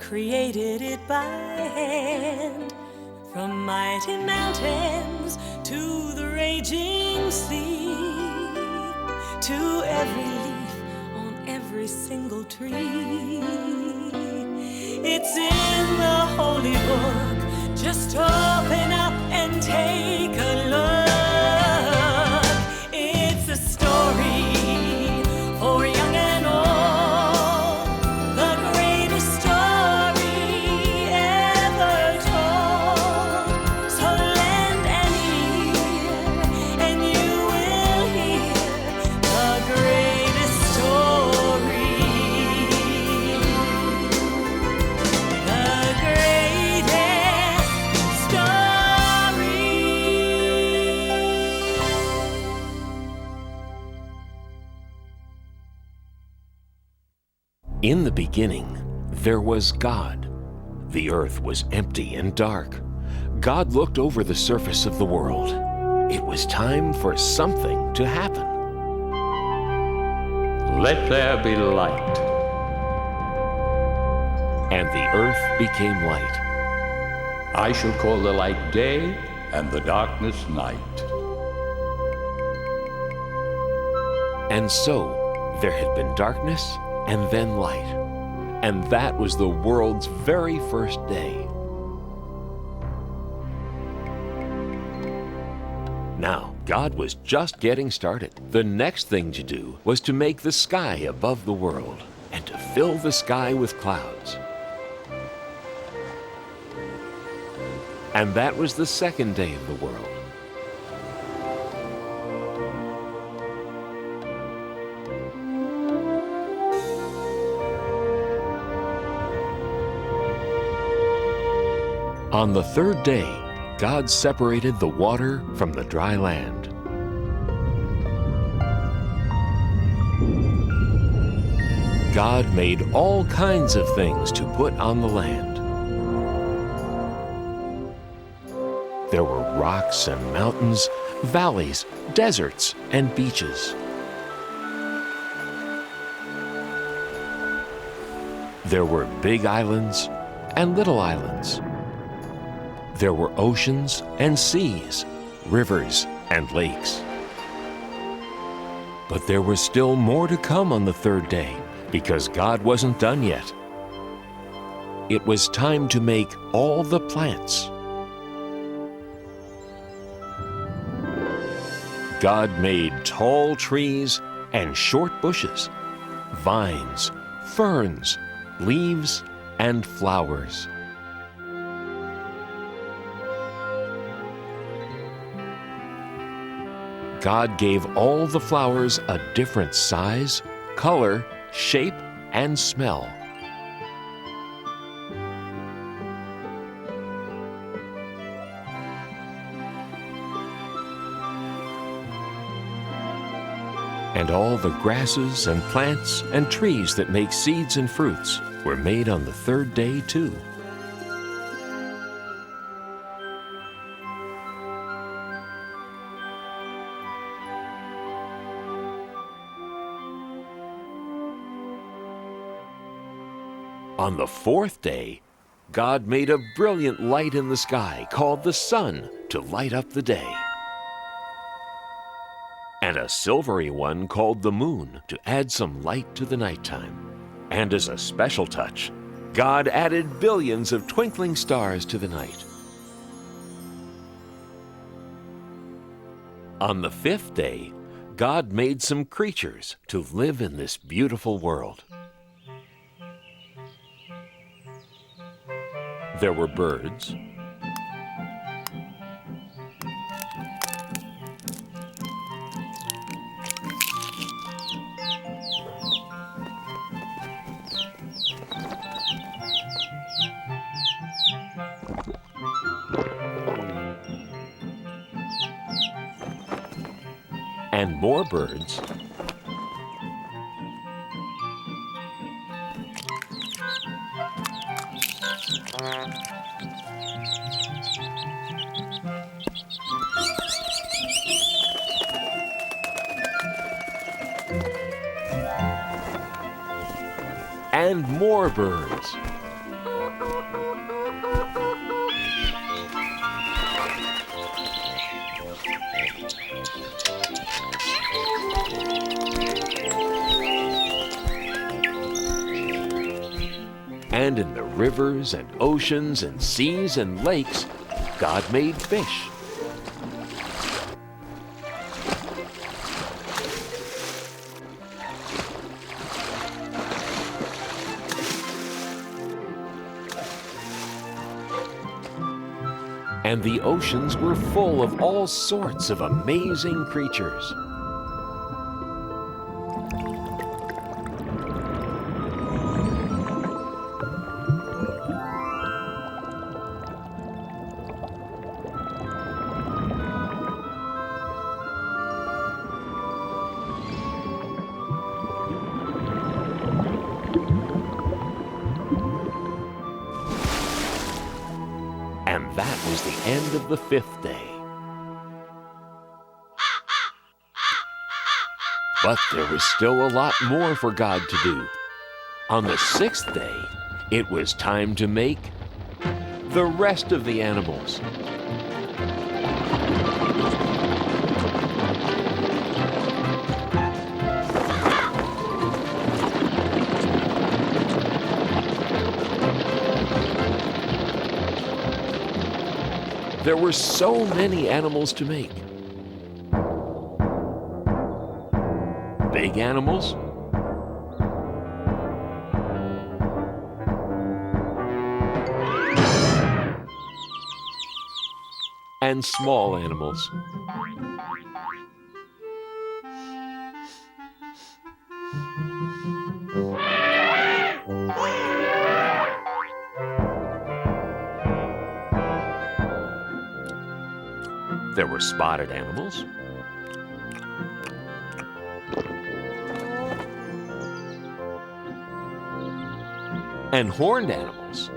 created it by hand. From mighty mountains to the raging sea, to every leaf on every single tree. It's in the holy book. Just open up and take a look. It's a story for young and old, the greatest story ever told. So lend an ear and you will hear the greatest story. The greatest story. In the beginning, there was God. The earth was empty and dark. God looked over the surface of the world. It was time for something to happen. Let there be light. And the earth became light. I shall call the light day and the darkness night. And so there had been darkness and then light. And that was the world's very first day. Now, God was just getting started. The next thing to do was to make the sky above the world and to fill the sky with clouds. And that was the second day of the world. On the third day, God separated the water from the dry land. God made all kinds of things to put on the land. There were rocks and mountains, valleys, deserts, and beaches. There were big islands and little islands. There were oceans and seas, rivers and lakes. But there was still more to come on the third day, because God wasn't done yet. It was time to make all the plants. God made tall trees and short bushes, vines, ferns, leaves, and flowers. God gave all the flowers a different size, color, shape, and smell. And all the grasses and plants and trees that make seeds and fruits were made on the third day too. On the fourth day, God made a brilliant light in the sky called the sun to light up the day, and a silvery one called the moon to add some light to the nighttime. And as a special touch, God added billions of twinkling stars to the night. On the fifth day, God made some creatures to live in this beautiful world. There were birds, and more birds, and more birds. And in the rivers and oceans and seas and lakes, God made fish. And the oceans were full of all sorts of amazing creatures. And that was the end of the 5th day. But there was still a lot more for God to do. On the 6th day, it was time to make the rest of the animals. There were so many animals to make. Big animals, and small animals. There were spotted animals, and horned animals.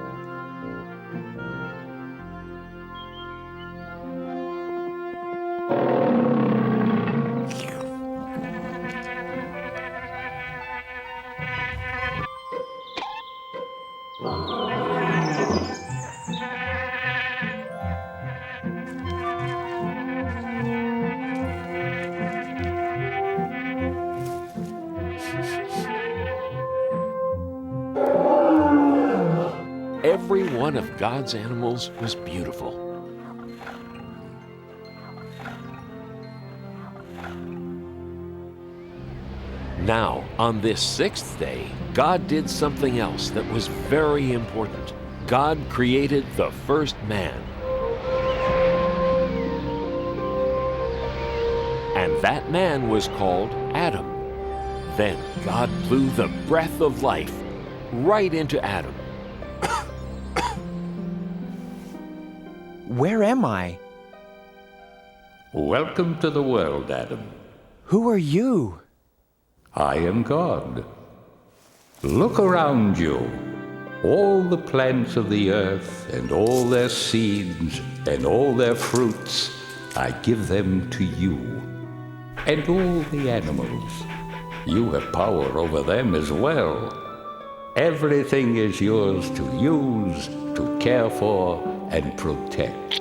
Every one of God's animals was beautiful. Now, on this 6th day, God did something else that was very important. God created the first man. And that man was called Adam. Then God blew the breath of life right into Adam. Where am I? Welcome to the world, Adam. Who are you? I am God. Look around you. All the plants of the earth and all their seeds and all their fruits, I give them to you. And all the animals. You have power over them as well. Everything is yours to use, to care for, and protect.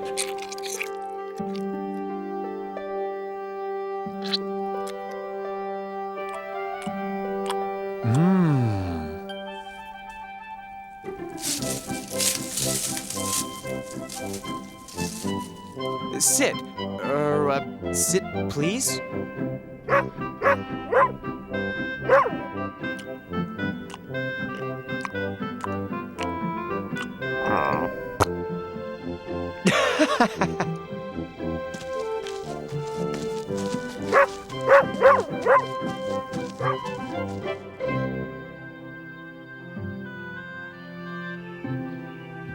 Sit. Sit, please.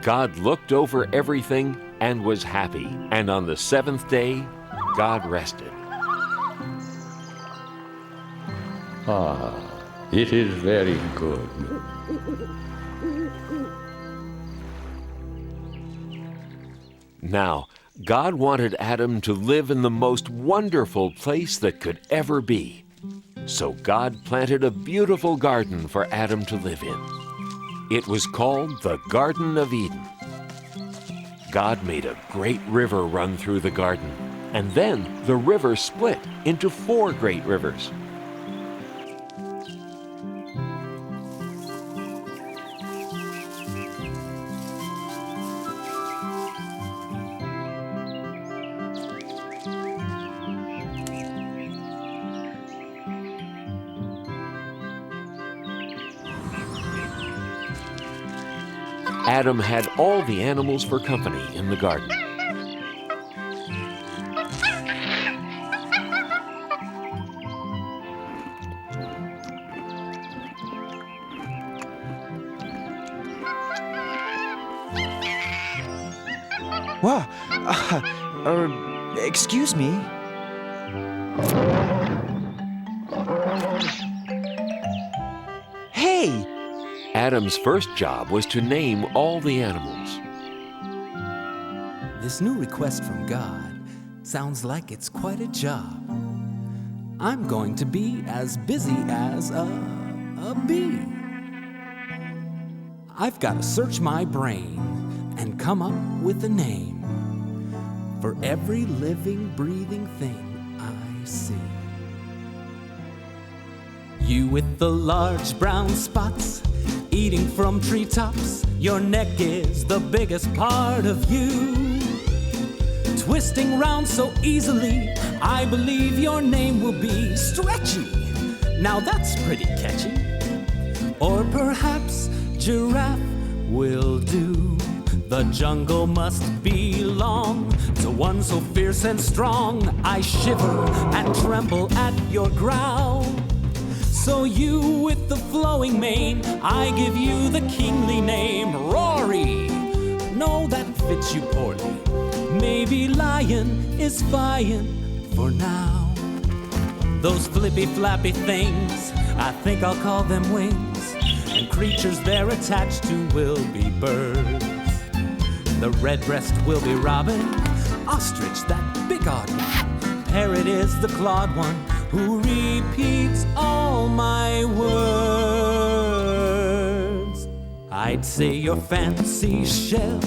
God looked over everything and was happy. And on the 7th day, God rested. It is very good. Now, God wanted Adam to live in the most wonderful place that could ever be. So God planted a beautiful garden for Adam to live in. It was called the Garden of Eden. God made a great river run through the garden, and then the river split into 4 great rivers. Adam had all the animals for company in the garden. Whoa, excuse me. Hey! Adam's first job was to name all the animals. This new request from God sounds like it's quite a job. I'm going to be as busy as a bee. I've got to search my brain and come up with a name for every living, breathing thing I see. You with the large brown spots, eating from treetops, your neck is the biggest part of you. Twisting round so easily, I believe your name will be Stretchy. Now that's pretty catchy. Or perhaps Giraffe will do. The jungle must belong to one so fierce and strong. I shiver and tremble at your growl. So you with the flowing mane, I give you the kingly name, Rory. No, that fits you poorly. Maybe lion is fine for now. Those flippy flappy things, I think I'll call them wings. And creatures they're attached to will be birds. The redbreast will be robin, ostrich that big odd one. Parrot is the clawed one who repeats all my words. I'd say your fancy shell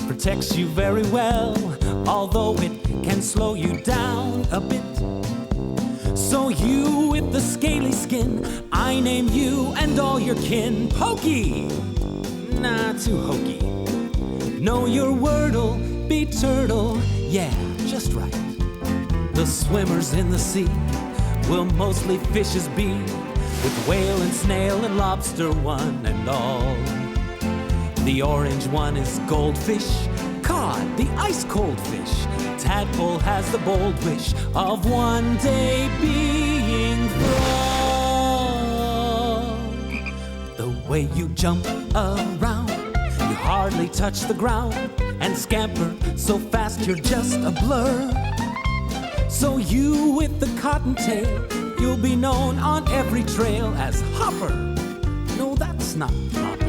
protects you very well, although it can slow you down a bit. So you with the scaly skin, I name you and all your kin Pokey. Nah, too hokey. Know your word'll be turtle, yeah, just right. The swimmers in the sea will mostly fishes be, with whale and snail and lobster one and all. The orange one is goldfish, cod, the ice-cold fish. Tadpole has the bold wish of one day being frog. The way you jump around, you hardly touch the ground, and scamper so fast you're just a blur. So you with the cottontail, you'll be known on every trail as Hopper. No, that's not proper.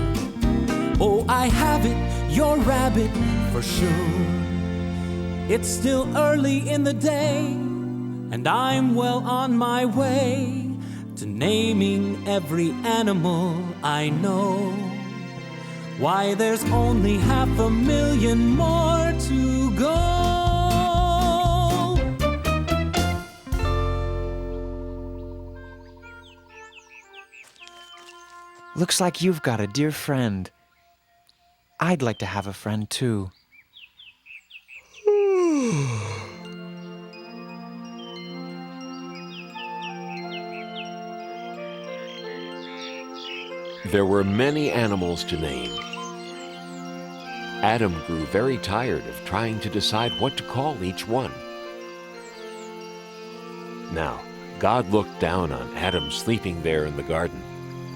Oh, I have it, you're rabbit for sure. It's still early in the day, and I'm well on my way to naming every animal I know. Why, there's only 500,000 more to go. Looks like you've got a dear friend. I'd like to have a friend too. There were many animals to name. Adam grew very tired of trying to decide what to call each one. Now, God looked down on Adam sleeping there in the garden,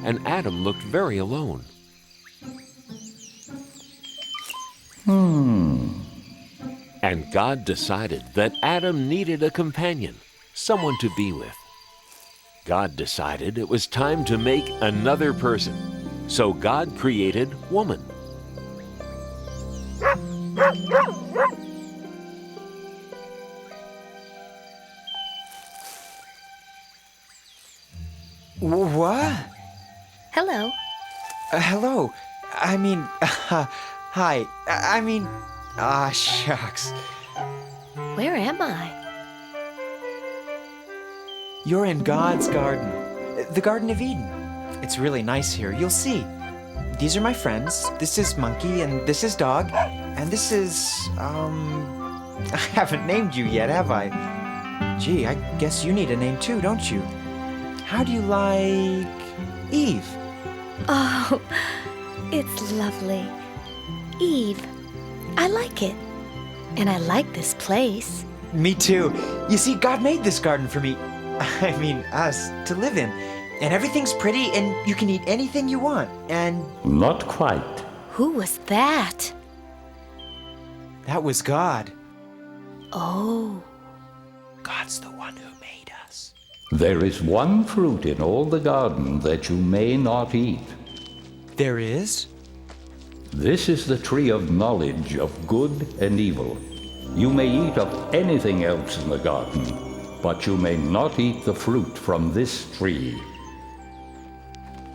and Adam looked very alone. And God decided that Adam needed a companion, someone to be with. God decided it was time to make another person, so God created woman. What? Hello. Hello. Hi. Shucks. Where am I? You're in God's garden, the Garden of Eden. It's really nice here. You'll see. These are my friends. This is Monkey, and this is Dog, and this is, I haven't named you yet, have I? Gee, I guess you need a name too, don't you? How do you like Eve? Oh, it's lovely. Eve. I like it. And I like this place. Me too. You see, God made this garden for me. Us, to live in. And everything's pretty, and you can eat anything you want. And Not quite. Who was that? that was God. Oh, God's the one who made us. There is one fruit in all the garden that you may not eat. There is? This is the tree of knowledge of good and evil. You may eat of anything else in the garden, but you may not eat the fruit from this tree.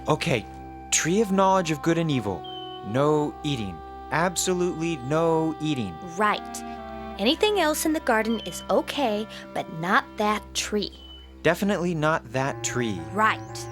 Okay, tree of knowledge of good and evil. No eating. Absolutely no eating. right. Anything else in the garden is okay, but not that tree. Definitely not that tree. Right.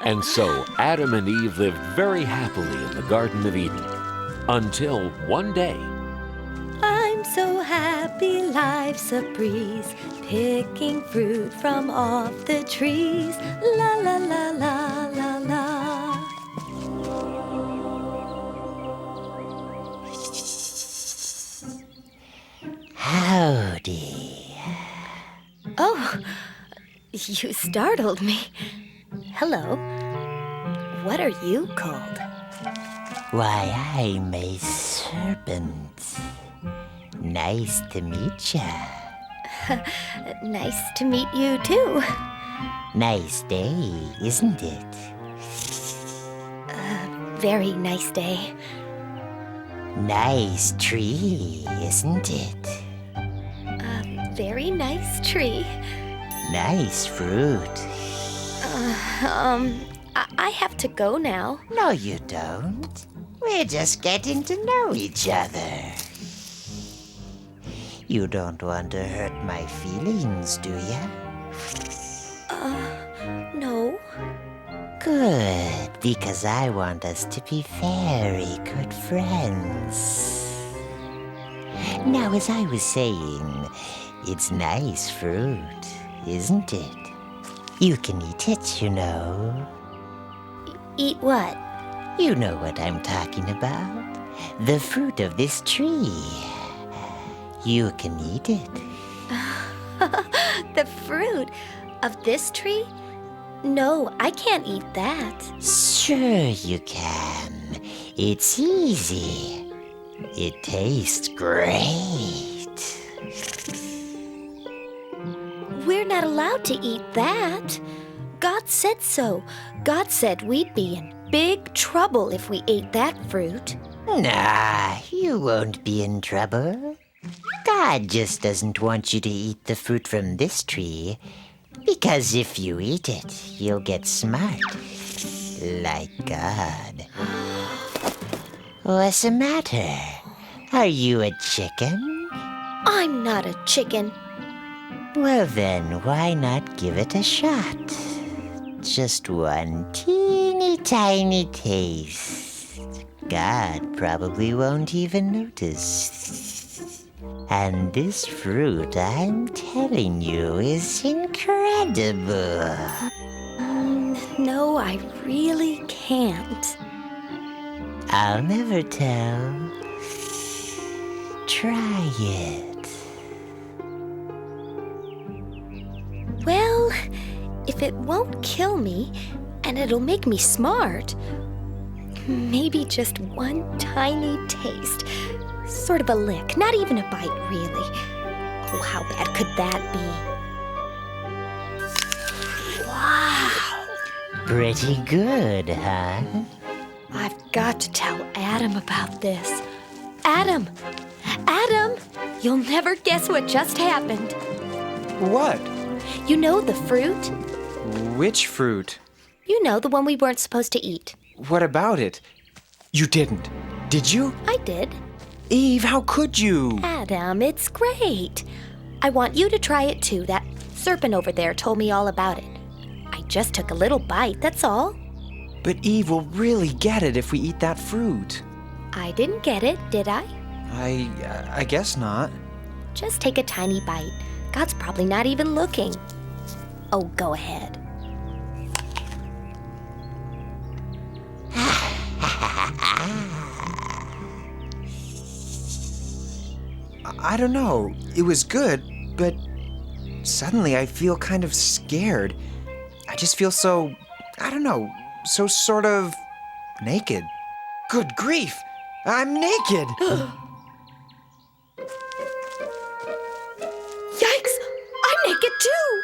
And so Adam and Eve lived very happily in the Garden of Eden until one day. I'm so happy, life's a breeze, picking fruit from off the trees. La la la la la la. Howdy. Oh, you startled me. Hello. What are you called? Why, I'm a serpent. Nice to meet ya. Nice to meet you too. Nice day, isn't it? Very nice day. Nice tree, isn't it? Very nice tree. Nice fruit. I have to go now. No, you don't. We're just getting to know each other. You don't want to hurt my feelings, do ya? No. Good, because I want us to be very good friends. Now, as I was saying, it's nice fruit, isn't it? You can eat it, you know. Eat what? You know what I'm talking about. The fruit of this tree. You can eat it. The fruit of this tree? No, I can't eat that. Sure you can. It's easy. It tastes great. We're not allowed to eat that. God said so. God said we'd be in big trouble if we ate that fruit. Nah, you won't be in trouble. God just doesn't want you to eat the fruit from this tree, because if you eat it, you'll get smart. Like God. What's the matter? Are you a chicken? I'm not a chicken. Well then, why not give it a shot? Just one teeny tiny taste. God probably won't even notice. And this fruit, I'm telling you, is incredible. No, I really can't. I'll never tell. Try it. Well, if it won't kill me, and it'll make me smart, maybe just one tiny taste. Sort of a lick, not even a bite, really. Oh, how bad could that be? Wow! Pretty good, huh? I've got to tell Adam about this. Adam! Adam! You'll never guess what just happened. What? You know the fruit? Which fruit? You know, the one we weren't supposed to eat. What about it? You didn't. Did you? I did. Eve, how could you? Adam, it's great. I want you to try it too. That serpent over there told me all about it. I just took a little bite, that's all. But Eve will really get it if we eat that fruit. I didn't get it, did I? I guess not. Just take a tiny bite. God's probably not even looking. Oh, go ahead. I don't know. It was good, but suddenly I feel kind of scared. I just feel so, I don't know, so sort of naked. Good grief! I'm naked! Yikes! I'm naked too!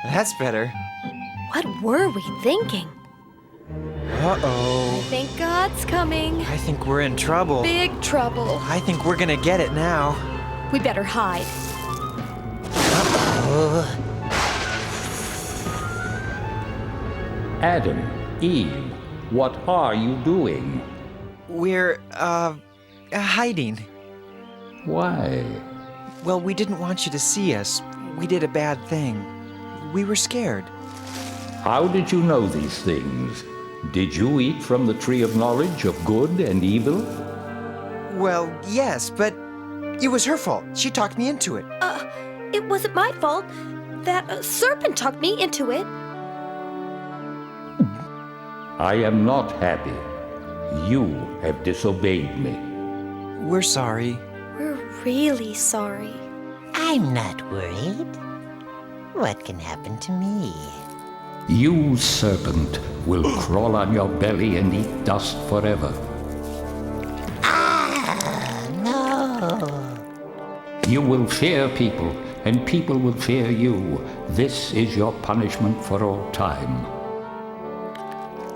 That's better. What were we thinking? Uh-oh. I think God's coming. I think we're in trouble. Big trouble. I think we're gonna get it now. We better hide. Adam, Eve, what are you doing? We're, hiding. Why? Well, we didn't want you to see us. We did a bad thing. We were scared. How did you know these things? Did you eat from the tree of knowledge of good and evil? Well, yes, but it was her fault. She talked me into it. It wasn't my fault. That serpent talked me into it. I am not happy. You have disobeyed me. We're sorry. We're really sorry. I'm not worried. What can happen to me? You, serpent, will crawl on your belly and eat dust forever. No. You will fear people, and people will fear you. This is your punishment for all time.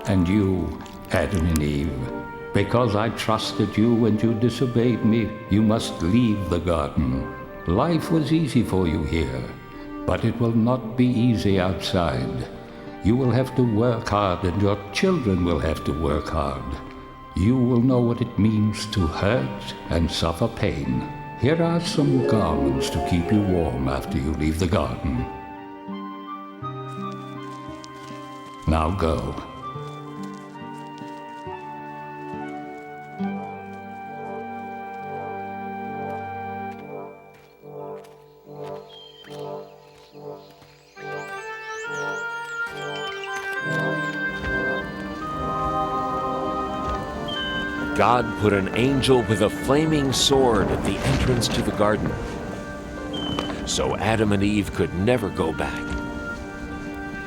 And you, Adam and Eve, because I trusted you and you disobeyed me, you must leave the garden. Life was easy for you here, but it will not be easy outside. You will have to work hard, and your children will have to work hard. You will know what it means to hurt and suffer pain. Here are some garments to keep you warm after you leave the garden. Now go. God put an angel with a flaming sword at the entrance to the garden, so Adam and Eve could never go back.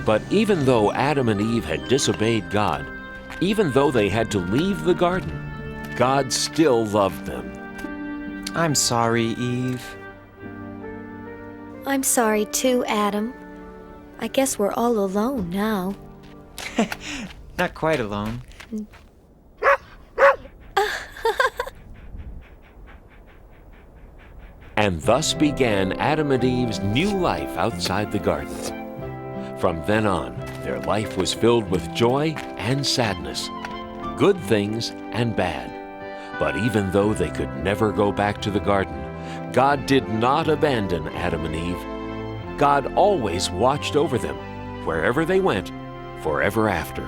But even though Adam and Eve had disobeyed God, even though they had to leave the garden, God still loved them. I'm sorry, Eve. I'm sorry too, Adam. I guess we're all alone now. Not quite alone. And thus began Adam and Eve's new life outside the garden. From then on, their life was filled with joy and sadness, good things and bad. But even though they could never go back to the garden, God did not abandon Adam and Eve. God always watched over them, wherever they went, forever after.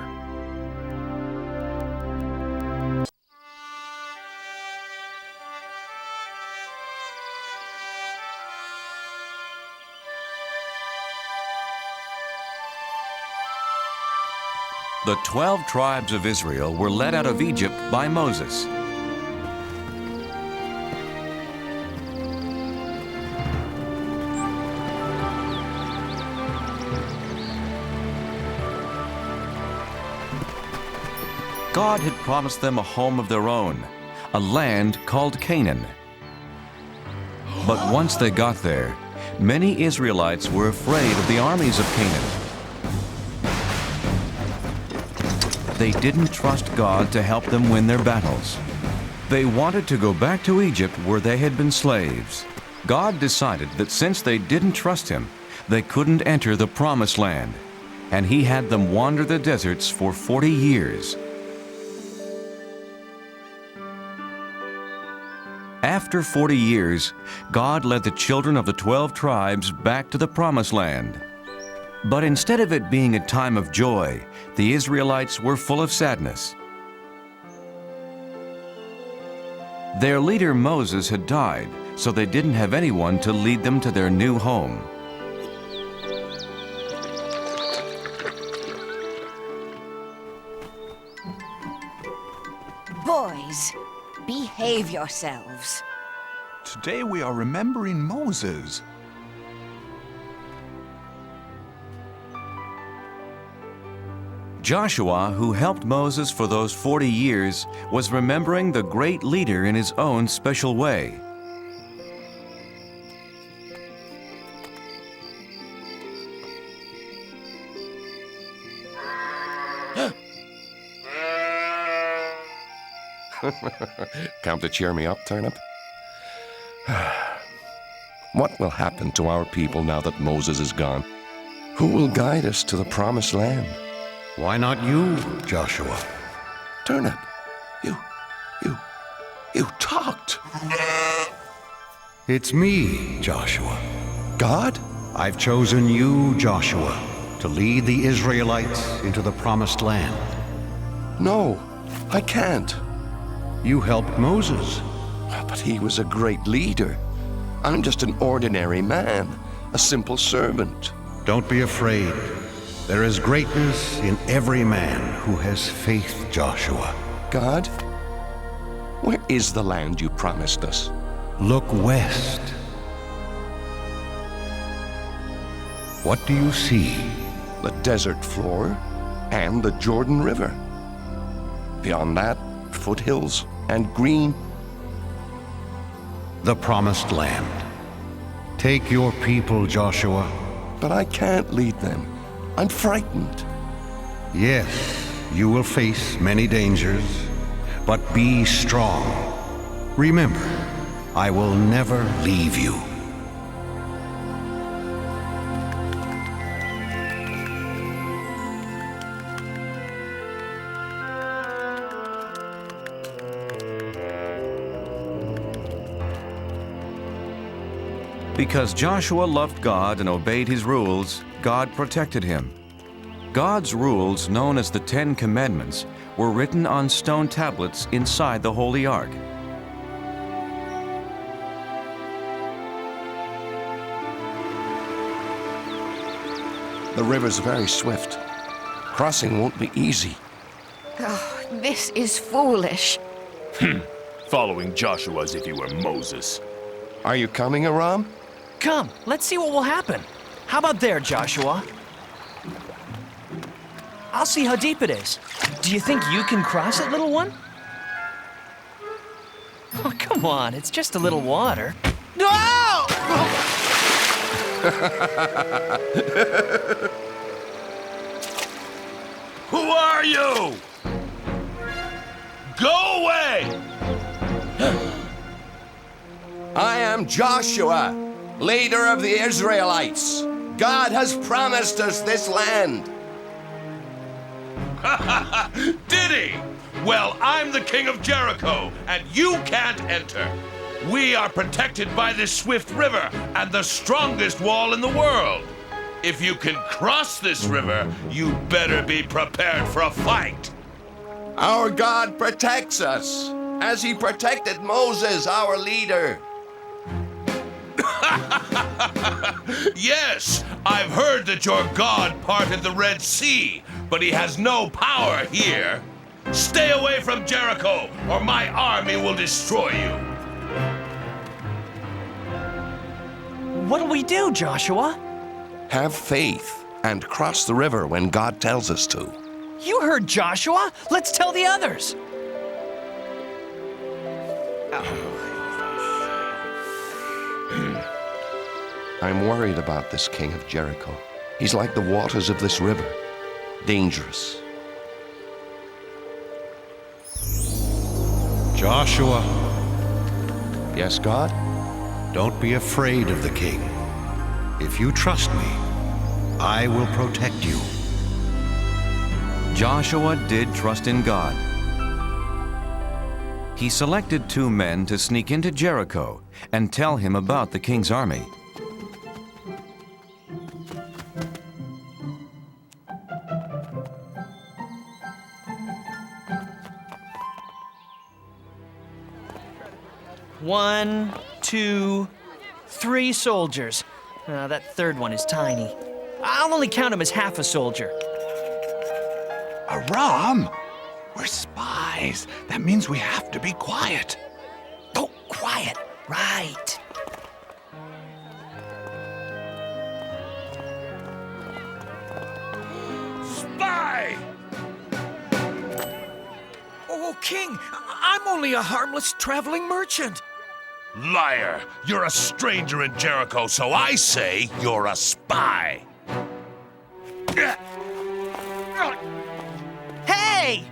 The 12 tribes of Israel were led out of Egypt by Moses. God had promised them a home of their own, a land called Canaan. But once they got there, many Israelites were afraid of the armies of Canaan. They didn't trust God to help them win their battles. They wanted to go back to Egypt where they had been slaves. God decided that since they didn't trust Him, they couldn't enter the Promised Land, and He had them wander the deserts for 40 years. After 40 years, God led the children of the 12 tribes back to the Promised Land. But instead of it being a time of joy, the Israelites were full of sadness. Their leader Moses had died, so they didn't have anyone to lead them to their new home. Boys, behave yourselves. Today we are remembering Moses. Joshua, who helped Moses for those 40 years, was remembering the great leader in his own special way. Come to cheer me up, Turnip? What will happen to our people now that Moses is gone? Who will guide us to the Promised Land? Why not you, Joshua? Turnip, you talked. It's me, Joshua. God? I've chosen you, Joshua, to lead the Israelites into the Promised Land. No, I can't. You helped Moses. But he was a great leader. I'm just an ordinary man, a simple servant. Don't be afraid. There is greatness in every man who has faith, Joshua. God, where is the land you promised us? Look west. What do you see? The desert floor and the Jordan River. Beyond that, foothills and green. The Promised Land. Take your people, Joshua. But I can't lead them. I'm frightened. Yes, you will face many dangers, but be strong. Remember, I will never leave you. Because Joshua loved God and obeyed His rules, God protected him. God's rules, known as the 10 Commandments, were written on stone tablets inside the Holy Ark. The river's very swift. Crossing won't be easy. Oh, this is foolish. Following Joshua as if he were Moses. Are you coming, Aram? Come, let's see what will happen. How about there, Joshua? I'll see how deep it is. Do you think you can cross it, little one? Oh, come on, it's just a little water. No! Who are you? Go away! I am Joshua, leader of the Israelites. God has promised us this land. Did he? Well, I'm the king of Jericho, and you can't enter. We are protected by this swift river and the strongest wall in the world. If you can cross this river, you better be prepared for a fight. Our God protects us, as he protected Moses, our leader. Yes, I've heard that your God parted the Red Sea, but he has no power here. Stay away from Jericho, or my army will destroy you. What'll we do, Joshua? Have faith and cross the river when God tells us to. You heard Joshua. Let's tell the others. I'm worried about this king of Jericho. He's like the waters of this river, dangerous. Joshua, Yes, God? don't be afraid of the king. If you trust me, I will protect you. Joshua did trust in God. He selected 2 men to sneak into Jericho and tell him about the king's army. One, 2, 3 soldiers. That third one is tiny. I'll only count him as half a soldier. Aram, we're spies. That means we have to be quiet. Oh, quiet. Right. Spy! Oh, King, I'm only a harmless traveling merchant. Liar! You're a stranger in Jericho, so I say you're a spy. Hey!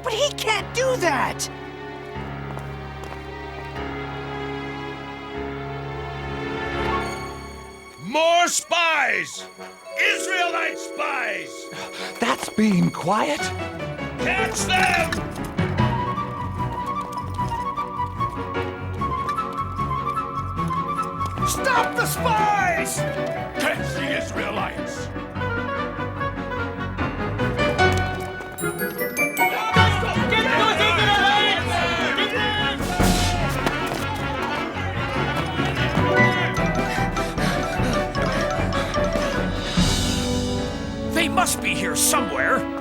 But he can't do that! More spies! Israelite spies! That's being quiet. Catch them! Stop the spies! Catch the Israelites! They must be here somewhere.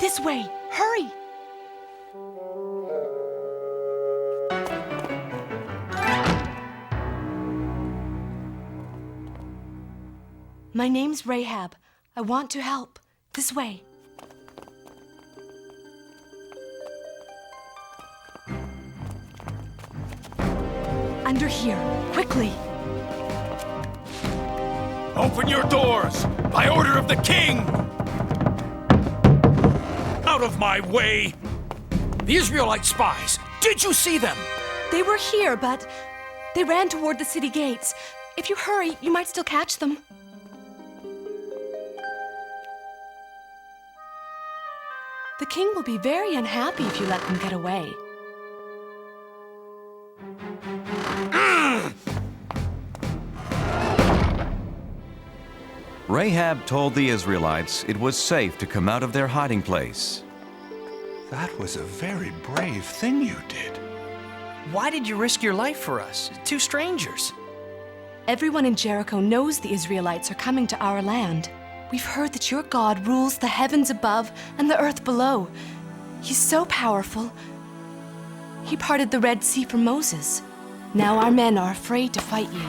This way! Hurry! My name's Rahab. I want to help. This way. Under here. Quickly. Open your doors! By order of the king! Out of my way! The Israelite spies! Did you see them? They were here, but they ran toward the city gates. If you hurry, you might still catch them. The king will be very unhappy if you let them get away. Rahab told the Israelites it was safe to come out of their hiding place. That was a very brave thing you did. Why did you risk your life for us? 2 strangers. Everyone in Jericho knows the Israelites are coming to our land. We've heard that your God rules the heavens above and the earth below. He's so powerful. He parted the Red Sea for Moses. Now our men are afraid to fight you.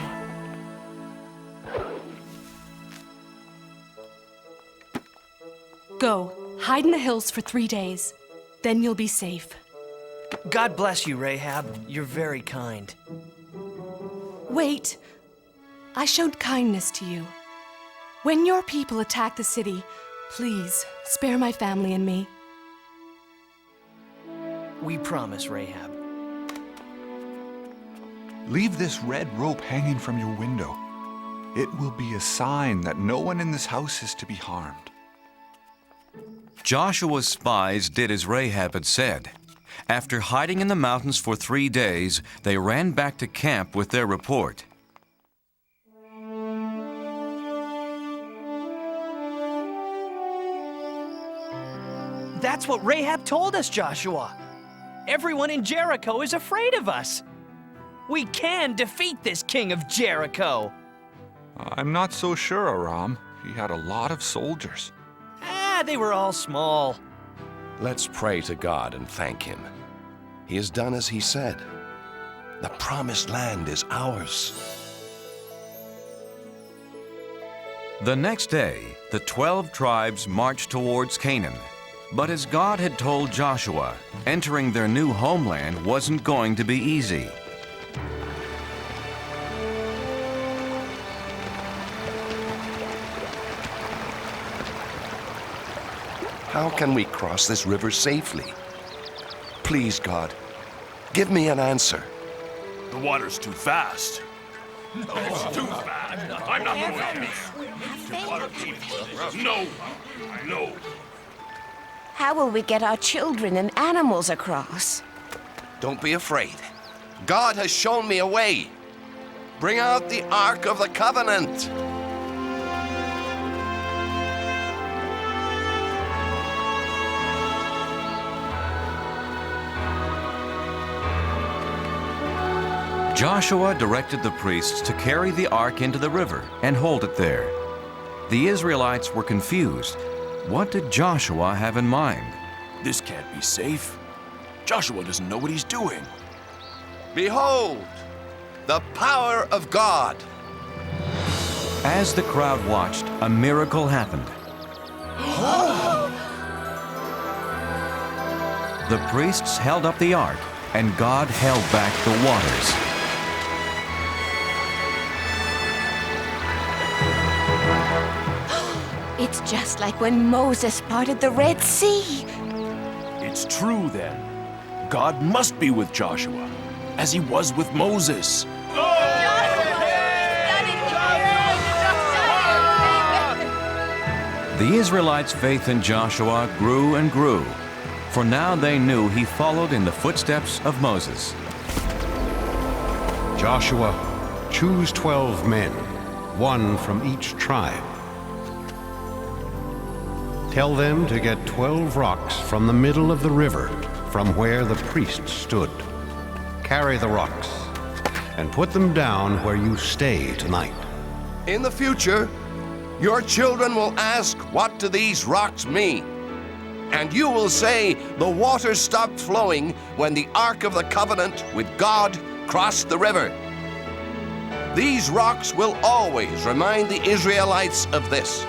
Go, hide in the hills for 3 days. Then you'll be safe. God bless you, Rahab. You're very kind. Wait. I showed kindness to you. When your people attack the city, please spare my family and me. We promise, Rahab. Leave this red rope hanging from your window. It will be a sign that no one in this house is to be harmed. Joshua's spies did as Rahab had said. After hiding in the mountains for 3 days, they ran back to camp with their report. That's what Rahab told us, Joshua. Everyone in Jericho is afraid of us. We can defeat this king of Jericho. I'm not so sure, Aram. He had a lot of soldiers. They were all small. Let's pray to God and thank Him. He has done as He said. The promised land is ours. The next day, the 12 tribes marched towards Canaan. But as God had told Joshua, entering their new homeland wasn't going to be easy. How can we cross this river safely? Please, God, give me an answer. The water's too fast. It's too fast. I'm not going to. No. No. How will we get our children and animals across? Don't be afraid. God has shown me a way. Bring out the Ark of the Covenant. Joshua directed the priests to carry the ark into the river and hold it there. The Israelites were confused. What did Joshua have in mind? This can't be safe. Joshua doesn't know what he's doing. Behold, the power of God. As the crowd watched, a miracle happened. The priests held up the ark, and God held back the waters. It's just like when Moses parted the Red Sea. It's true then. God must be with Joshua, as he was with Moses. The Israelites' faith in Joshua grew and grew, for now they knew he followed in the footsteps of Moses. Joshua, choose 12 men, one from each tribe. Tell them to get 12 rocks from the middle of the river, from where the priests stood. Carry the rocks and put them down where you stay tonight. In the future, your children will ask, what do these rocks mean? And you will say, the water stopped flowing when the Ark of the Covenant with God crossed the river. These rocks will always remind the Israelites of this.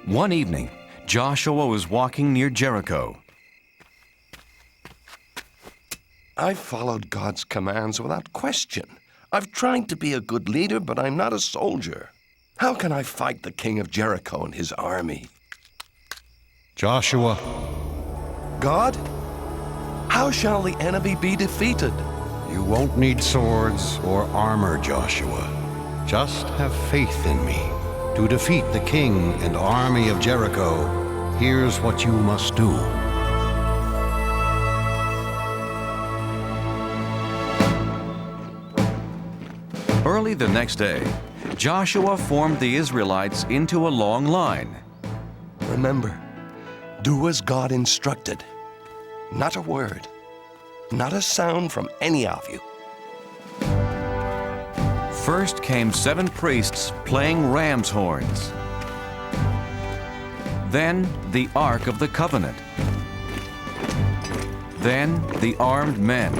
One evening, Joshua was walking near Jericho. I've followed God's commands without question. I've tried to be a good leader, but I'm not a soldier. How can I fight the king of Jericho and his army? Joshua. God? How shall the enemy be defeated? You won't need swords or armor, Joshua. Just have faith in me. To defeat the king and army of Jericho, here's what you must do. Early the next day, Joshua formed the Israelites into a long line. Remember, do as God instructed. Not a word, not a sound from any of you. First came 7 priests playing ram's horns. Then the Ark of the Covenant. Then the armed men.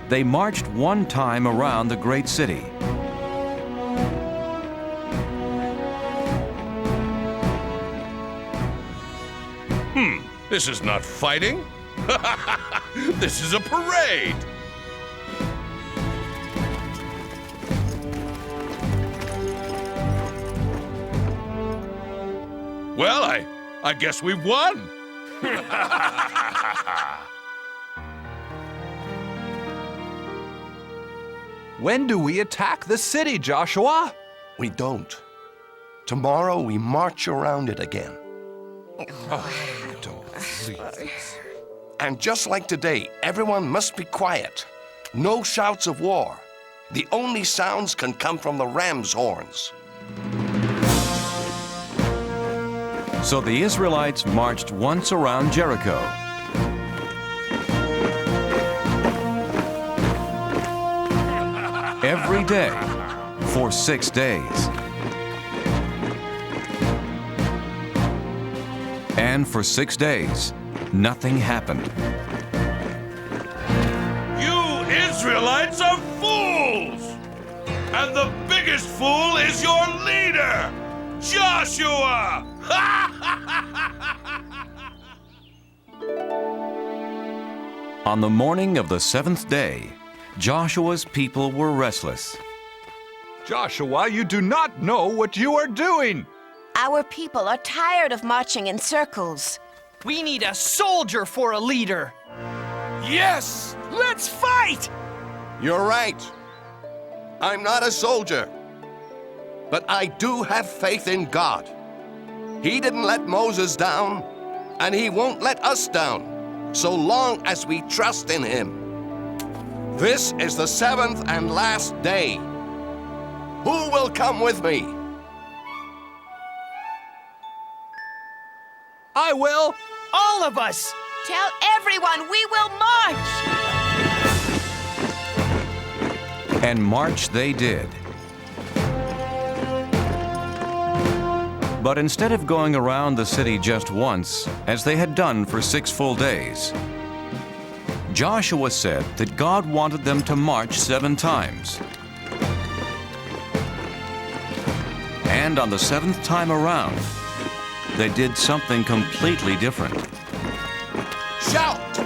They marched one time around the great city. This is not fighting. This is a parade. Well, I guess we've won. When do we attack the city, Joshua? We don't. Tomorrow we march around it again. And just like today, everyone must be quiet. No shouts of war. The only sounds can come from the ram's horns. So the Israelites marched once around Jericho. Every day for 6 days. And for 6 days, nothing happened. You Israelites are fools! And the biggest fool is your leader, Joshua! On the morning of the 7th day, Joshua's people were restless. Joshua, you do not know what you are doing. Our people are tired of marching in circles. We need a soldier for a leader. Yes! Let's fight! You're right. I'm not a soldier. But I do have faith in God. He didn't let Moses down, and he won't let us down, so long as we trust in him. This is the 7th and last day. Who will come with me? I will. All of us. Tell everyone we will march. And march they did. But instead of going around the city just once, as they had done for 6 full days, Joshua said that God wanted them to march 7 times. And on the 7th time around, they did something completely different. Shout,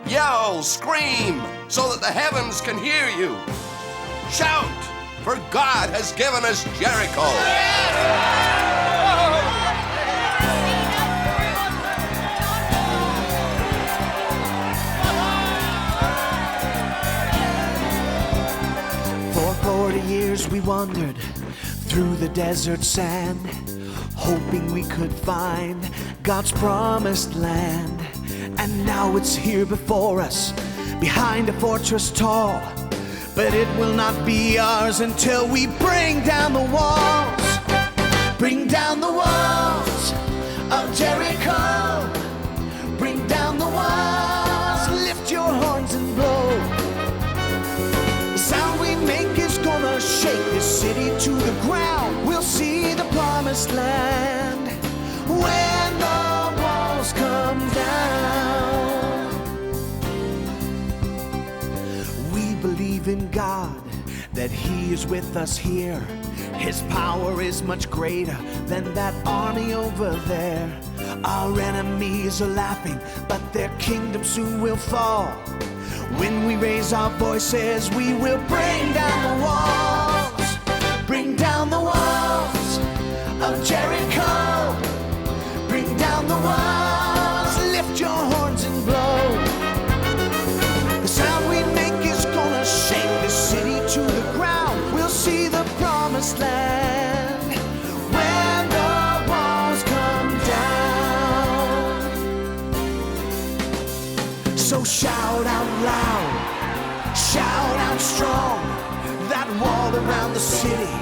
yell, scream, so that the heavens can hear you. Shout, for God has given us Jericho. For 40 years we wandered through the desert sand, hoping we could find God's promised land. And now it's here before us, behind a fortress tall. But it will not be ours until we bring down the walls. Bring down the walls of Jericho. believe in God, that He is with us here. His power is much greater than that army over there. Our enemies are laughing, but their kingdom soon will fall. When we raise our voices, we will bring down the walls. Bring down the walls of Jericho. Bring down the walls, lift your horns and blow. The sound we make is gonna shake the city to the ground. We'll see the promised land when the walls come down. So shout out loud, shout out strong. That wall around the city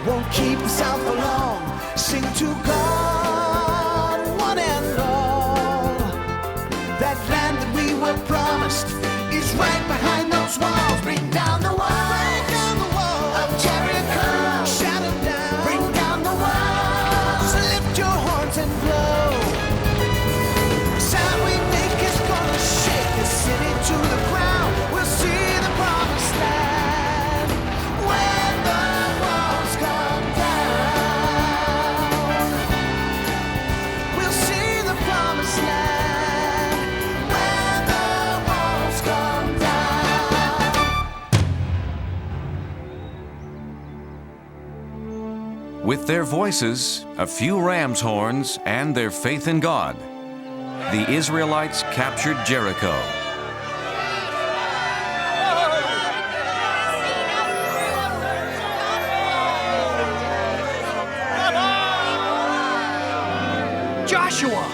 won't keep us out for long. Sing to God, one and all. That land that we were promised is right behind those walls. Bring down the walls of Jericho. Shout them down. Bring down the walls. Lift your horns and blow. The sound we make is gonna shake the city to the ground. We'll see the promised land when the walls come down. We'll see the promised land when the walls come down. With their voices, a few ram's horns, and their faith in God, the Israelites captured Jericho. Joshua!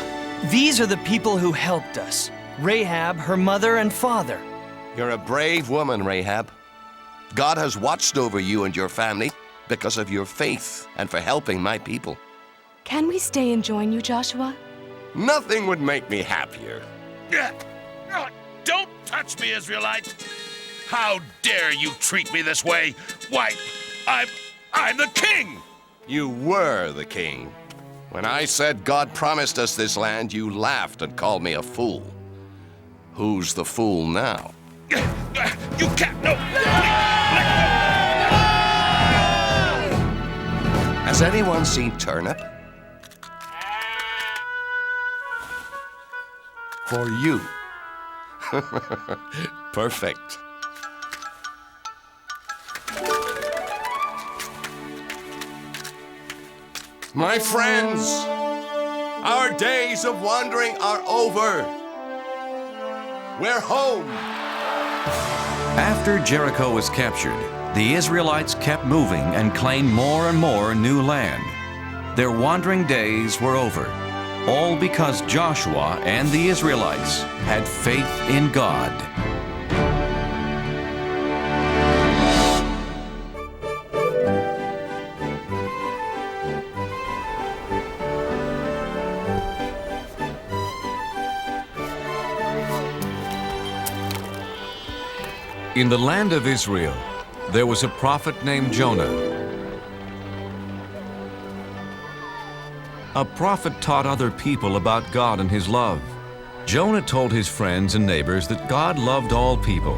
These are the people who helped us. Rahab, her mother and father. You're a brave woman, Rahab. God has watched over you and your family because of your faith and for helping my people. Can we stay and join you, Joshua? Nothing would make me happier. Don't touch me, Israelite! How dare you treat me this way? Why, I'm the king! You were the king. When I said God promised us this land, you laughed and called me a fool. Who's the fool now? You can't, no! Has anyone seen turnip? For you. Perfect. My friends, our days of wandering are over. We're home. After Jericho was captured, the Israelites kept moving and claimed more and more new land. Their wandering days were over, all because Joshua and the Israelites had faith in God. In the land of Israel, there was a prophet named Jonah. A prophet taught other people about God and His love. Jonah told his friends and neighbors that God loved all people.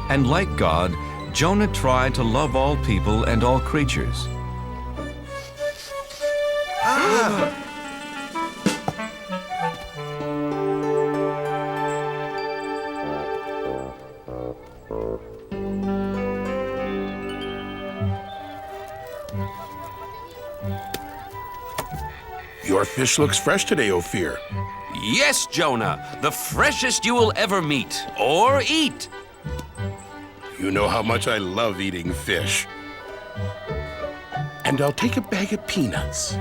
And like God, Jonah tried to love all people and all creatures. Your fish looks fresh today, Ophir. Yes, Jonah, the freshest you will ever meet or eat. You know how much I love eating fish. And I'll take a bag of peanuts.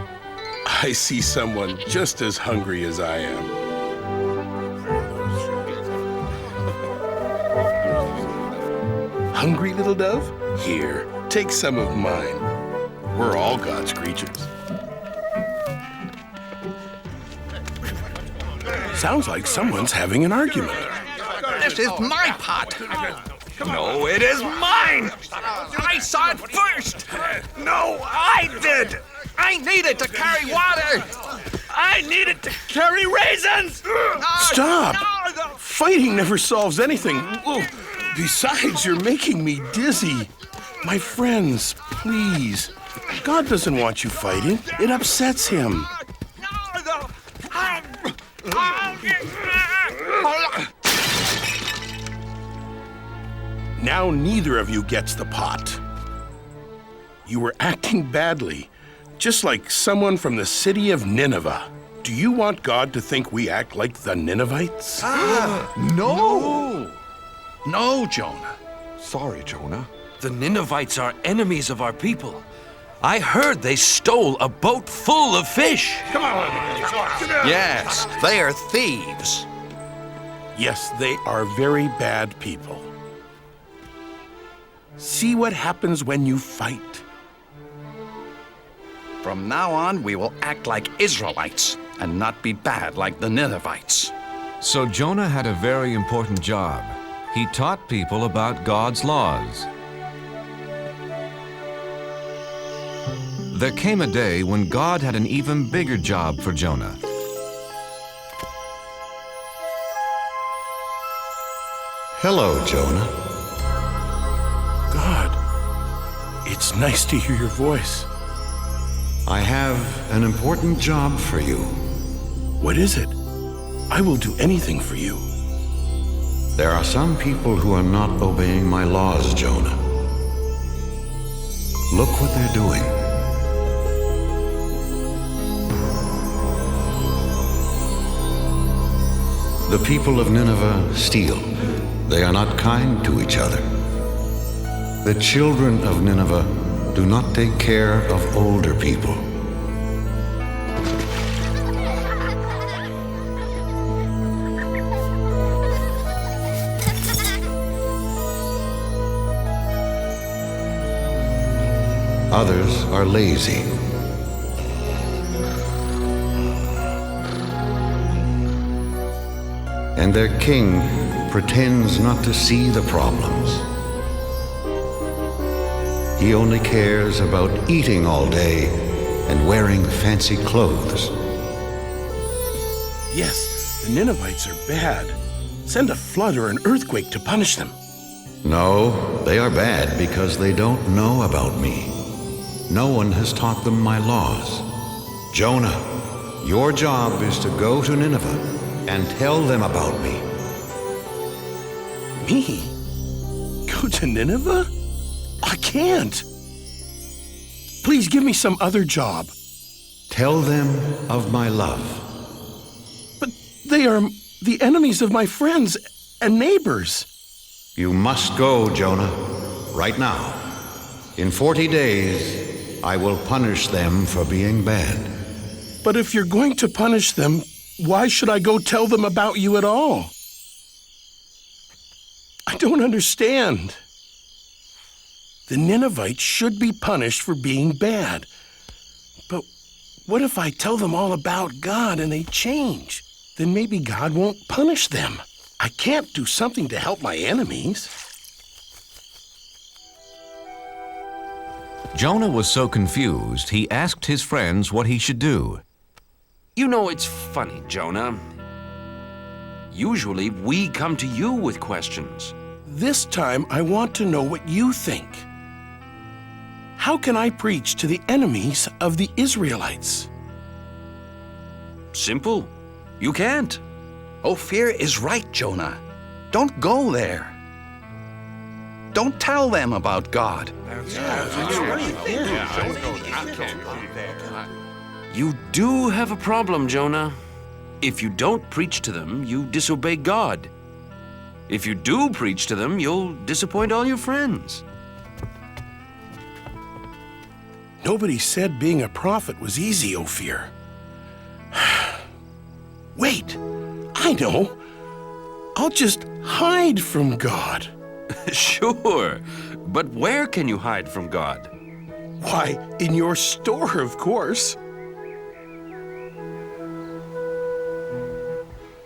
I see someone just as hungry as I am. Hungry, little dove? Here, take some of mine. We're all God's creatures. Sounds like someone's having an argument. This is my pot. No, it is mine. I saw it first. No, I did. I needed to carry water. I needed to carry raisins. Stop! Fighting never solves anything. Besides, you're making me dizzy. My friends, please. God doesn't want you fighting. It upsets him. Now neither of you gets the pot. You were acting badly, just like someone from the city of Nineveh. Do you want God to think we act like the Ninevites? No! No, Jonah. Sorry, Jonah. The Ninevites are enemies of our people. I heard they stole a boat full of fish. Come on. Yes, they are thieves. Yes, they are very bad people. See what happens when you fight. From now on, we will act like Israelites and not be bad like the Ninevites. So Jonah had a very important job. He taught people about God's laws. There came a day when God had an even bigger job for Jonah. Hello, Jonah. God, it's nice to hear your voice. I have an important job for you. What is it? I will do anything for you. There are some people who are not obeying my laws, Jonah. Look what they're doing. The people of Nineveh steal. They are not kind to each other. The children of Nineveh do not take care of older people. Others are lazy. And their king pretends not to see the problems. He only cares about eating all day and wearing fancy clothes. Yes, the Ninevites are bad. Send a flood or an earthquake to punish them. No, they are bad because they don't know about me. No one has taught them my laws. Jonah, your job is to go to Nineveh and tell them about me. Me? Go to Nineveh? I can't. Please give me some other job. Tell them of my love. But they are the enemies of my friends and neighbors. You must go, Jonah, right now. In 40 days, I will punish them for being bad. But if you're going to punish them, why should I go tell them about you at all? I don't understand. The Ninevites should be punished for being bad. But what if I tell them all about God and they change? Then maybe God won't punish them. I can't do something to help my enemies. Jonah was so confused, he asked his friends what he should do. You know, it's funny, Jonah. Usually, we come to you with questions. This time, I want to know what you think. How can I preach to the enemies of the Israelites? Simple. You can't. Ophir is right, Jonah. Don't go there. Don't tell them about God. You do have a problem, Jonah. If you don't preach to them, you disobey God. If you do preach to them, you'll disappoint all your friends. Nobody said being a prophet was easy, Ophir. Wait, I know. I'll just hide from God. Sure, but where can you hide from God? Why, in your store, of course.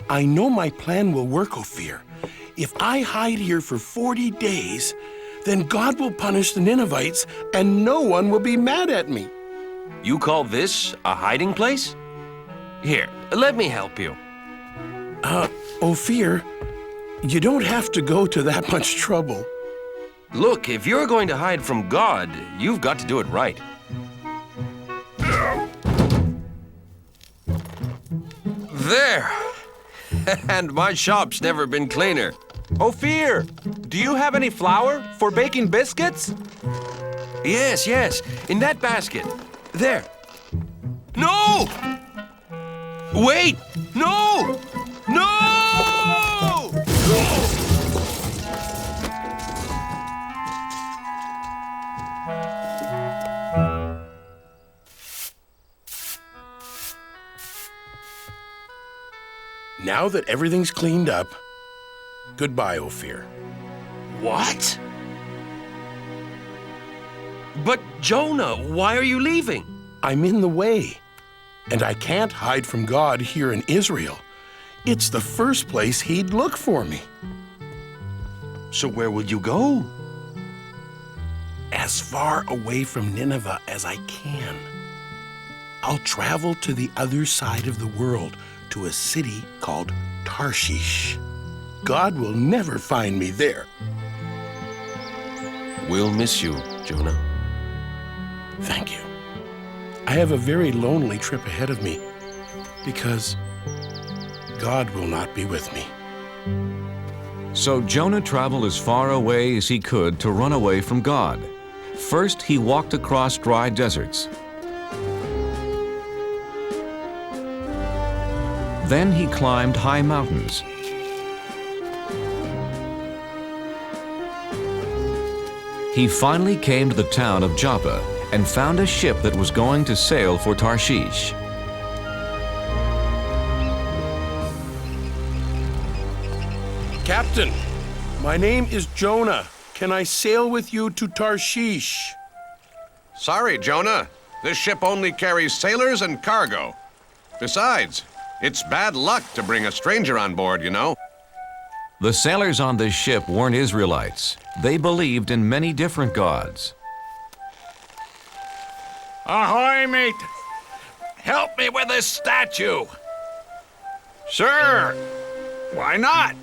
I know my plan will work, Ophir. If I hide here for 40 days, then God will punish the Ninevites and no one will be mad at me. You call this a hiding place? Here, let me help you. Ophir, You don't have to go to that much trouble. Look, if you're going to hide from God, you've got to do it right. There! And my shop's never been cleaner. Ophir, do you have any flour for baking biscuits? Yes, yes, in that basket. There. No! Wait! No! No! Now that everything's cleaned up, goodbye, Ophir. What? But Jonah, why are you leaving? I'm in the way, and I can't hide from God here in Israel. It's the first place he'd look for me. So where will you go? As far away from Nineveh as I can. I'll travel to the other side of the world, to a city called Tarshish. God will never find me there. We'll miss you, Jonah. Thank you. I have a very lonely trip ahead of me because God will not be with me. So Jonah traveled as far away as he could to run away from God. First, he walked across dry deserts. Then he climbed high mountains. He finally came to the town of Joppa and found a ship that was going to sail for Tarshish. Captain, my name is Jonah. Can I sail with you to Tarshish? Sorry, Jonah. This ship only carries sailors and cargo. Besides, it's bad luck to bring a stranger on board, you know. The sailors on this ship weren't Israelites. They believed in many different gods. Ahoy, mate! Help me with this statue! Sure! Why not?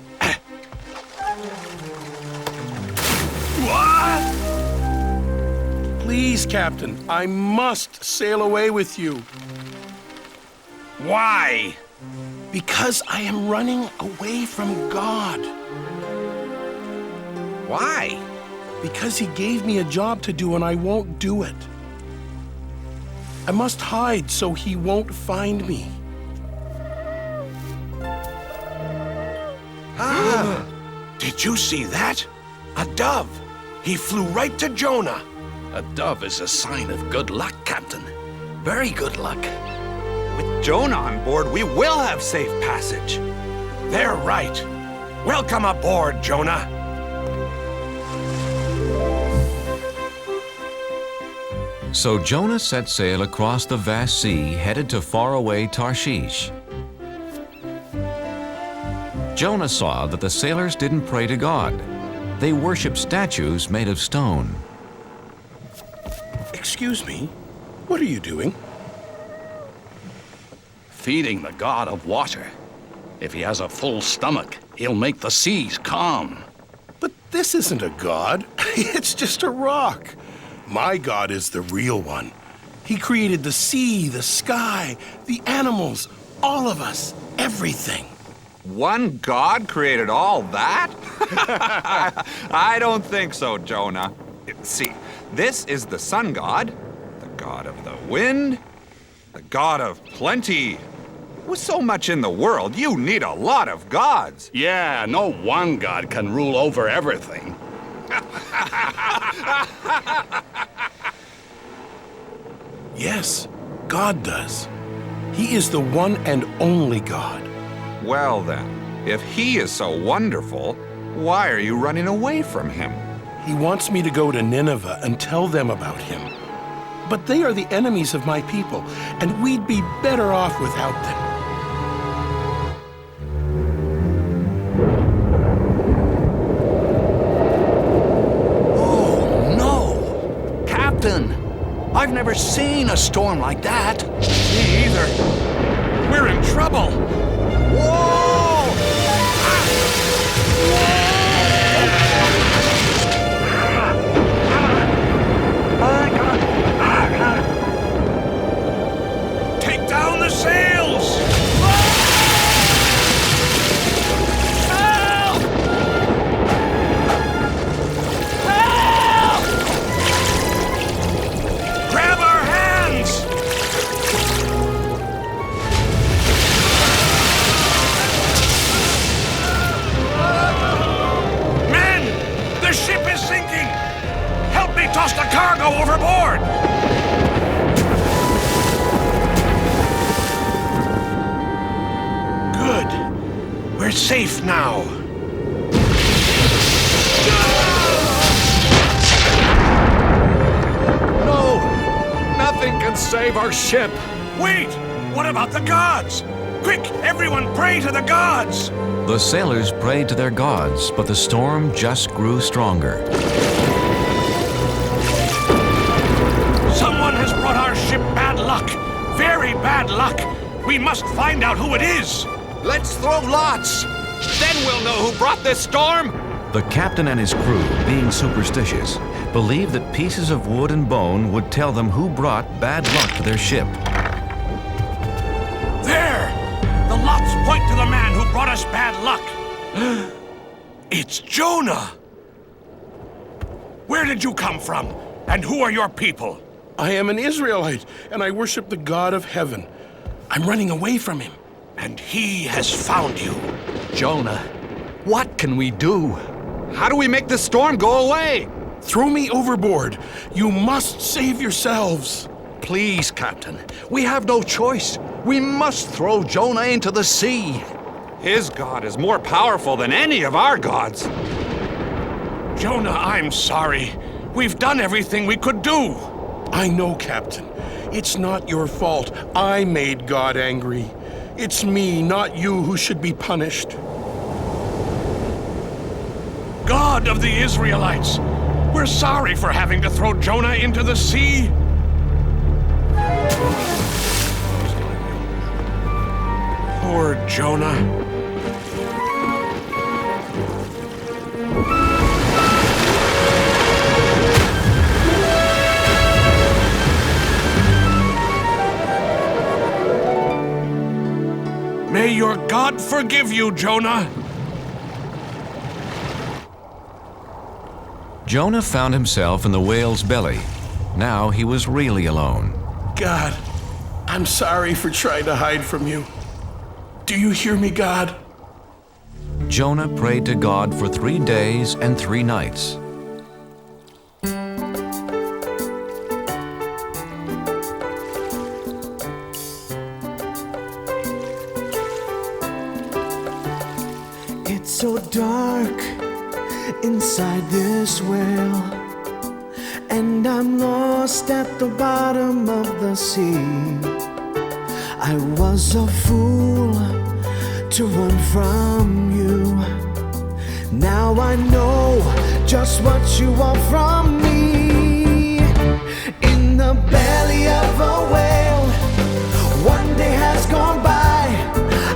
What? Please, Captain, I must sail away with you. Why? Because I am running away from God. Why? Because he gave me a job to do and I won't do it. I must hide so he won't find me. Ah! Did you see that? A dove. He flew right to Jonah. A dove is a sign of good luck, Captain. Very good luck. With Jonah on board, we will have safe passage. They're right. Welcome aboard, Jonah. So Jonah set sail across the vast sea, headed to faraway Tarshish. Jonah saw that the sailors didn't pray to God. They worshiped statues made of stone. Excuse me, what are you doing? Feeding the god of water. If he has a full stomach, he'll make the seas calm. But this isn't a god. It's just a rock. My God is the real one. He created the sea, the sky, the animals, all of us, everything. One God created all that? I don't think so, Jonah. See, this is the sun god, the god of the wind, the god of plenty. With so much in the world, you need a lot of gods. Yeah, no one god can rule over everything. Yes, God does. He is the one and only God. Well then, if he is so wonderful, why are you running away from him? He wants me to go to Nineveh and tell them about him. But they are the enemies of my people, and we'd be better off without them. I've never seen a storm like that. Me either. We're in trouble. Whoa! Ah! sails! Help! Help! Grab our hands! Men! The ship is sinking! Help me toss the cargo overboard! Good. We're safe now. No! Nothing can save our ship! Wait! What about the gods? Quick, everyone pray to the gods! The sailors prayed to their gods, but the storm just grew stronger. Someone has brought our ship bad luck. Very bad luck. We must find out who it is. Let's throw lots! Then we'll know who brought this storm! The captain and his crew, being superstitious, believed that pieces of wood and bone would tell them who brought bad luck to their ship. There! The lots point to the man who brought us bad luck. It's Jonah! Where did you come from? And who are your people? I am an Israelite, and I worship the God of heaven. I'm running away from him. And he has found you. Jonah, what can we do? How do we make the storm go away? Throw me overboard. You must save yourselves. Please, Captain. We have no choice. We must throw Jonah into the sea. His God is more powerful than any of our gods. Jonah, I'm sorry. We've done everything we could do. I know, Captain. It's not your fault. I made God angry. It's me, not you, who should be punished. God of the Israelites, we're sorry for having to throw Jonah into the sea. Poor Jonah. May your God forgive you, Jonah. Jonah found himself in the whale's belly. Now he was really alone. God, I'm sorry for trying to hide from you. Do you hear me, God? Jonah prayed to God for 3 days and 3 nights. It's so dark inside this well, and I'm lost at the bottom of the sea. I was a fool to run from you. Now I know just what you want from me. In the belly of a whale, one day has gone by.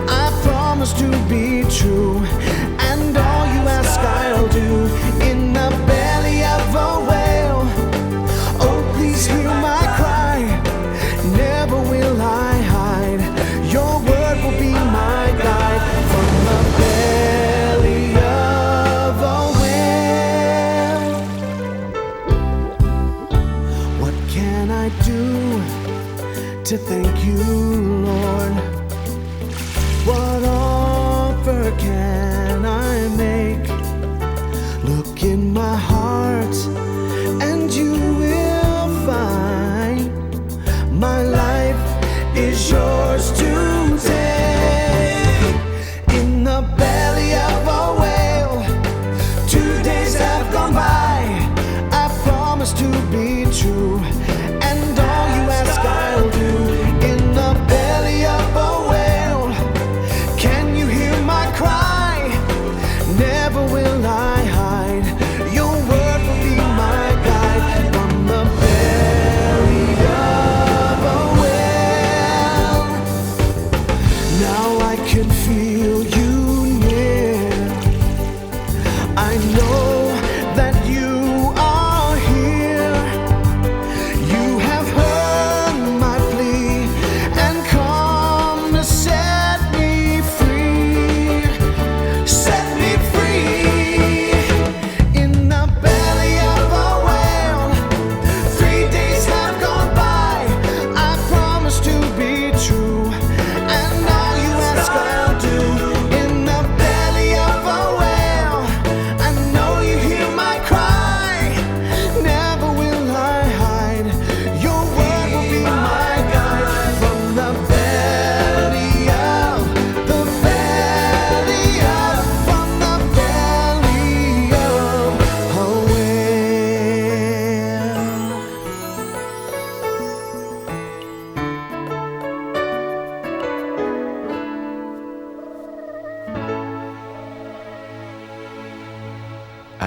I promise to be true, and all you ask I'll do. In the belly of a whale, oh please hear my cry. Never will I hide. Your word will be my guide. From the belly of a whale, what can I do to thank you, Lord? What offer can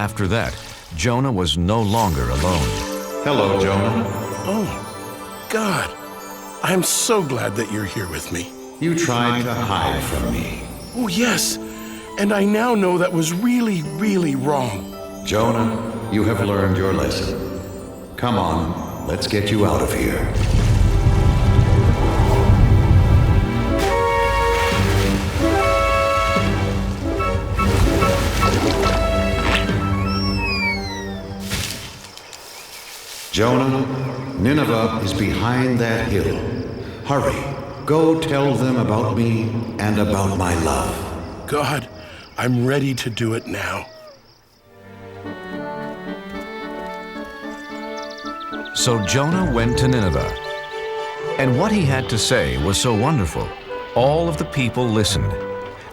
After that, Jonah was no longer alone. Hello, Jonah. Oh, God. I'm so glad that you're here with me. You tried to hide from me. Oh, yes. And I now know that was really, really wrong. Jonah, you have learned your lesson. Come on, let's get you out of here. Jonah, Nineveh is behind that hill. Hurry, go tell them about me and about my love. God, I'm ready to do it now. So Jonah went to Nineveh, and what he had to say was so wonderful. All of the people listened.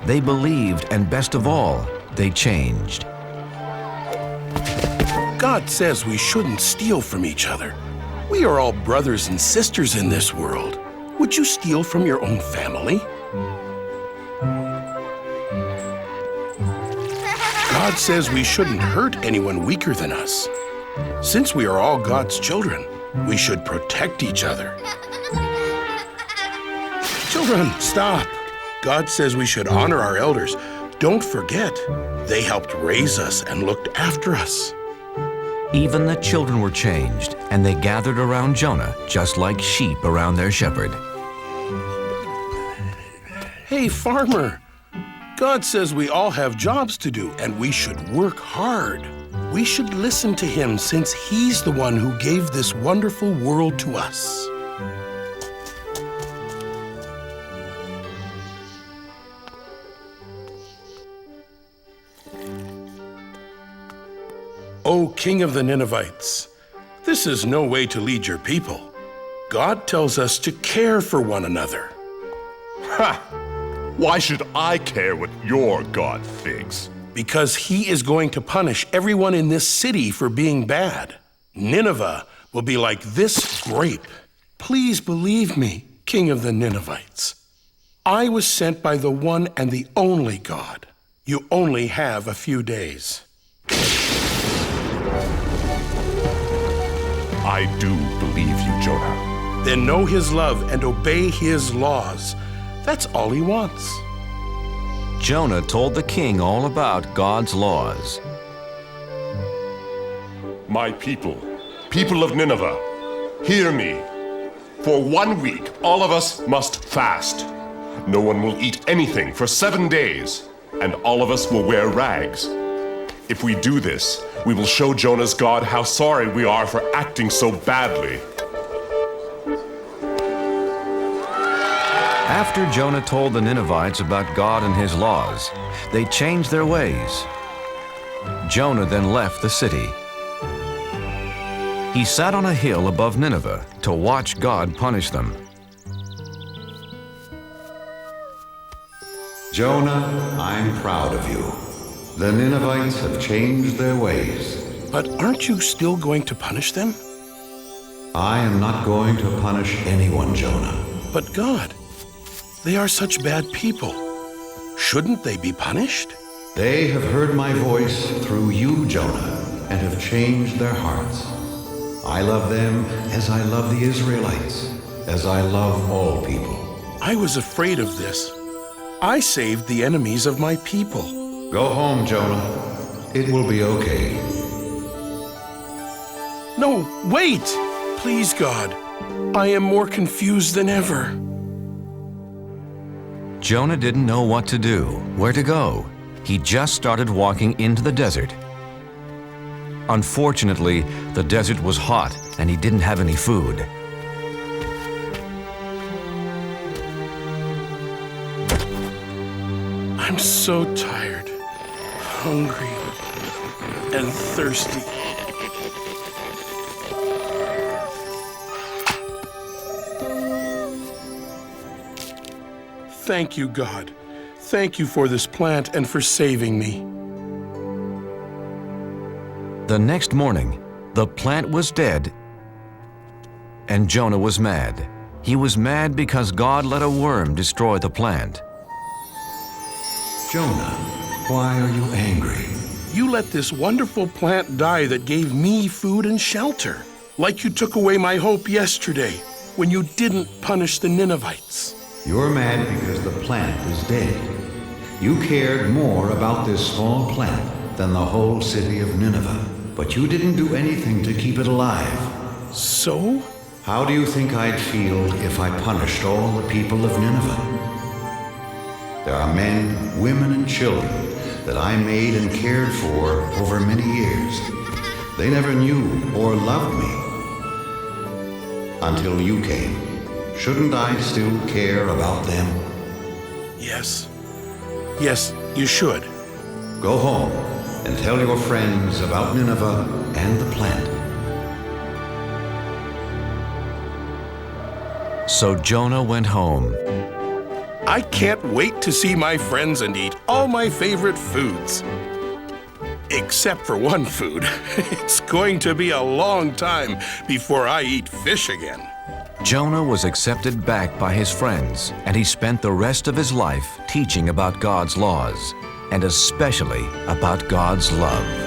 They believed, and best of all, they changed. God says we shouldn't steal from each other. We are all brothers and sisters in this world. Would you steal from your own family? God says we shouldn't hurt anyone weaker than us. Since we are all God's children, we should protect each other. Children, stop. God says we should honor our elders. Don't forget, they helped raise us and looked after us. Even the children were changed, and they gathered around Jonah just like sheep around their shepherd. Hey, farmer. God says we all have jobs to do, and we should work hard. We should listen to him since he's the one who gave this wonderful world to us. O King of the Ninevites, this is no way to lead your people. God tells us to care for one another. Ha! Why should I care what your God thinks? Because he is going to punish everyone in this city for being bad. Nineveh will be like this grape. Please believe me, King of the Ninevites. I was sent by the one and the only God. You only have a few days. I do believe you, Jonah. Then know his love and obey his laws. That's all he wants. Jonah told the king all about God's laws. My people, people of Nineveh, hear me. For 1 week, all of us must fast. No one will eat anything for 7 days, and all of us will wear rags. If we do this, we will show Jonah's God how sorry we are for acting so badly. After Jonah told the Ninevites about God and his laws, they changed their ways. Jonah then left the city. He sat on a hill above Nineveh to watch God punish them. Jonah, I'm proud of you. The Ninevites have changed their ways. But aren't you still going to punish them? I am not going to punish anyone, Jonah. But God, they are such bad people. Shouldn't they be punished? They have heard my voice through you, Jonah, and have changed their hearts. I love them as I love the Israelites, as I love all people. I was afraid of this. I saved the enemies of my people. Go home, Jonah. It will be okay. No, wait! Please, God. I am more confused than ever. Jonah didn't know what to do, where to go. He just started walking into the desert. Unfortunately, the desert was hot and he didn't have any food. I'm so tired, hungry, and thirsty. Thank you, God. Thank you for this plant and for saving me. The next morning, the plant was dead, and Jonah was mad. He was mad because God let a worm destroy the plant. Jonah, why are you angry? you let this wonderful plant die that gave me food and shelter. Like you took away my hope yesterday when you didn't punish the Ninevites. You're mad because the plant is dead. You cared more about this small plant than the whole city of Nineveh, but you didn't do anything to keep it alive. So? How do you think I'd feel if I punished all the people of Nineveh? There are men, women, and children that I made and cared for over many years. They never knew or loved me until you came. Shouldn't I still care about them? Yes. Yes, you should. Go home and tell your friends about Nineveh and the plant. So Jonah went home. I can't wait to see my friends and eat all my favorite foods. Except for one food. It's going to be a long time before I eat fish again. Jonah was accepted back by his friends, and he spent the rest of his life teaching about God's laws, and especially about God's love.